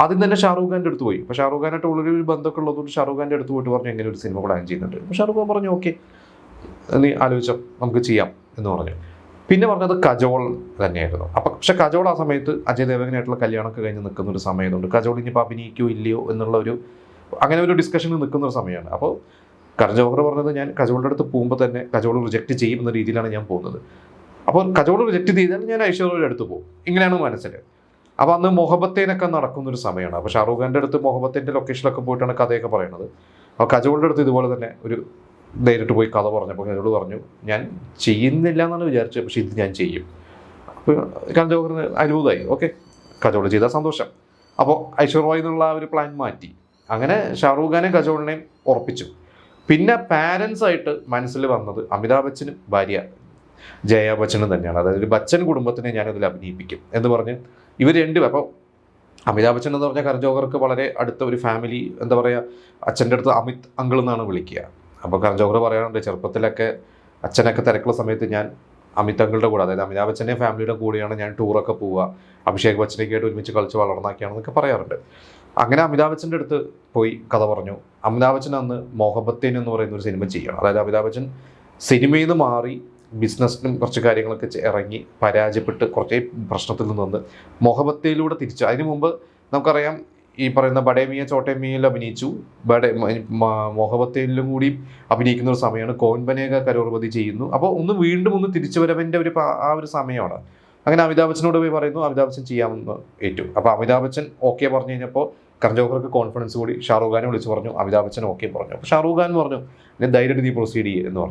ആദ്യം തന്നെ ഷാറൂഖ് ഖാൻ്റെ അടുത്ത് പോയി. അപ്പോൾ ഷാറൂഖ് ഖാനായിട്ട് ഉള്ളൊരു ബന്ധമൊക്കെ ഉള്ളതുകൊണ്ട് ഷാറൂഖ് ഖാൻ്റെ അടുത്ത് പോയിട്ട് പറഞ്ഞു എങ്ങനെ ഒരു സിനിമ പ്ലാൻ ചെയ്യുന്നുണ്ട്. അപ്പോൾ ഷാറൂഖ് ഖാൻ പറഞ്ഞു ഓക്കെ, നീ ആലോചിച്ചോ, നമുക്ക് ചെയ്യാം എന്ന് പറഞ്ഞു. പിന്നെ പറഞ്ഞത് കജോൾ തന്നെയായിരുന്നു. അപ്പം പക്ഷെ കജോൾ ആ സമയത്ത് അജയ് ദേവഗനായിട്ടുള്ള കല്യാണമൊക്കെ കഴിഞ്ഞ് നിൽക്കുന്ന ഒരു സമയത്തുണ്ട്. കജോൾ ഇനിയിപ്പോൾ അഭിനയിക്കോ ഇല്ലയോ എന്നുള്ള അങ്ങനെ ഒരു ഡിസ്കഷനിൽ നിൽക്കുന്ന ഒരു സമയമാണ്. അപ്പോൾ കരൺ ജോഹർ പറഞ്ഞത് ഞാൻ കജോളിൻ്റെ അടുത്ത് പോകുമ്പോൾ തന്നെ കജോൾ റിജക്റ്റ് ചെയ്യും എന്ന രീതിയിലാണ് ഞാൻ പോകുന്നത്. അപ്പോൾ കജോൾ റിജക്റ്റ് ചെയ്താൽ ഞാൻ ഐശ്വര്യയുടെ അടുത്ത് പോകും, ഇങ്ങനെയാണ് മനസ്സിൽ. അപ്പോൾ അന്ന് മൊഹബത്തേനൊക്കെ നടക്കുന്നൊരു സമയമാണ്. അപ്പോൾ ഷാറൂഖ് ഖാൻ്റെ അടുത്ത് മൊഹബത്തിൻ്റെ ലൊക്കേഷനിലൊക്കെ പോയിട്ടാണ് കഥയൊക്കെ പറയുന്നത്. അപ്പോൾ കജോളിൻ്റെ അടുത്ത് ഇതുപോലെ തന്നെ ഒരു നേരിട്ട് പോയി കഥ പറഞ്ഞപ്പോൾ കജോൾ പറഞ്ഞു ഞാൻ ചെയ്യുന്നില്ല എന്നാണ് വിചാരിച്ചത്, പക്ഷേ ഇത് ഞാൻ ചെയ്യും. അപ്പോൾ കരൺ ജോഹറിന് അത്ഭുതമായി. ഓക്കെ, കജോൾ ചെയ്താൽ സന്തോഷം. അപ്പോൾ ഐശ്വര്യ എന്നുള്ള ആ ഒരു പ്ലാൻ മാറ്റി. അങ്ങനെ ഷാറൂഖ് ഖാനെയും കജോളിനെയും ഉറപ്പിച്ചു. പിന്നെ പാരൻസായിട്ട് മനസ്സിൽ വന്നത് അമിതാഭ് ബച്ചനും ഭാര്യ ജയ ബച്ചനും തന്നെയാണ്. അതായത് ഒരു ബച്ചൻ കുടുംബത്തിനെ ഞാനതിൽ അഭിനയിപ്പിക്കും എന്ന് പറഞ്ഞ് ഇവർ രണ്ടും. അപ്പോൾ അമിതാഭ് ബച്ചൻ എന്ന് പറഞ്ഞാൽ കരൺ ജോഹർക്ക് വളരെ അടുത്ത ഒരു ഫാമിലി, എന്താ പറയുക, അച്ഛൻ്റെ അടുത്ത് അമിത് അങ്കിൾ എന്നാണ് വിളിക്കുക. അപ്പോൾ കരൺ ജോഹർ പറയാറുണ്ട് ചെറുപ്പത്തിലൊക്കെ അച്ഛനൊക്കെ തിരക്കുള്ള സമയത്ത് ഞാൻ അമിത് അങ്കിളുടെ കൂടെ, അതായത് അമിതാഭ് ബച്ചൻ്റെ ഫാമിലിയുടെ കൂടെയാണ് ഞാൻ ടൂറൊക്കെ പോവുക, അഭിഷേക് ബച്ചനൊക്കെ ആയിട്ട് ഒരുമിച്ച് കളിച്ച് വളർന്നാക്കിയാണെന്നൊക്കെ പറയാറുണ്ട്. അങ്ങനെ അമിതാഭ് ബച്ചൻ്റെ അടുത്ത് പോയി കഥ പറഞ്ഞു. അമിതാഭ് ബച്ചൻ അന്ന് മൊഹബത്തേൻ എന്ന് പറയുന്ന ഒരു സിനിമ ചെയ്യണം. അതായത് അമിതാഭ് ബച്ചൻ സിനിമയിൽ നിന്ന് മാറി ബിസിനസ്സിനും കുറച്ച് കാര്യങ്ങളൊക്കെ ഇറങ്ങി പരാജയപ്പെട്ട് കുറേ പ്രശ്നത്തിൽ നിന്ന് വന്ന് മൊഹബത്തയിലൂടെ തിരിച്ചു. അതിന് മുമ്പ് നമുക്കറിയാം ഈ പറയുന്ന ബഡേ മിയ ചോട്ടെ മിയയിൽ അഭിനയിച്ചു. മൊഹബത്തേലും കൂടി അഭിനയിക്കുന്ന ഒരു സമയമാണ്. കോൻ ബനേഗ കരോർപതി ചെയ്യുന്നു. അപ്പോൾ വീണ്ടും തിരിച്ചു വരവിൻ്റെ ആ ഒരു സമയമാണ്. അങ്ങനെ അമിതാഭ് ബച്ചനോട് പോയി പറയുന്നു, അമിതാഭ് ബച്ചൻ ചെയ്യാമെന്ന് ഏറ്റു. അപ്പോൾ അമിതാഭ് ബച്ചൻ ഓക്കെ പറഞ്ഞു കഴിഞ്ഞപ്പോൾ കരൺ ജോഹർക്ക് കോൺഫിഡൻസ് കൂടി ഷാറൂഖ് ഖാനെ വിളിച്ച് പറഞ്ഞു, അമിതാഭ് ബച്ചൻ ഓക്കെ പറഞ്ഞു. അപ്പോൾ ഷാറൂഖ് ഖാൻ പറഞ്ഞു ധൈര്യമായിട്ട് നീ പ്രൊസീഡ് ചെയ്യുക എന്ന് പറഞ്ഞു.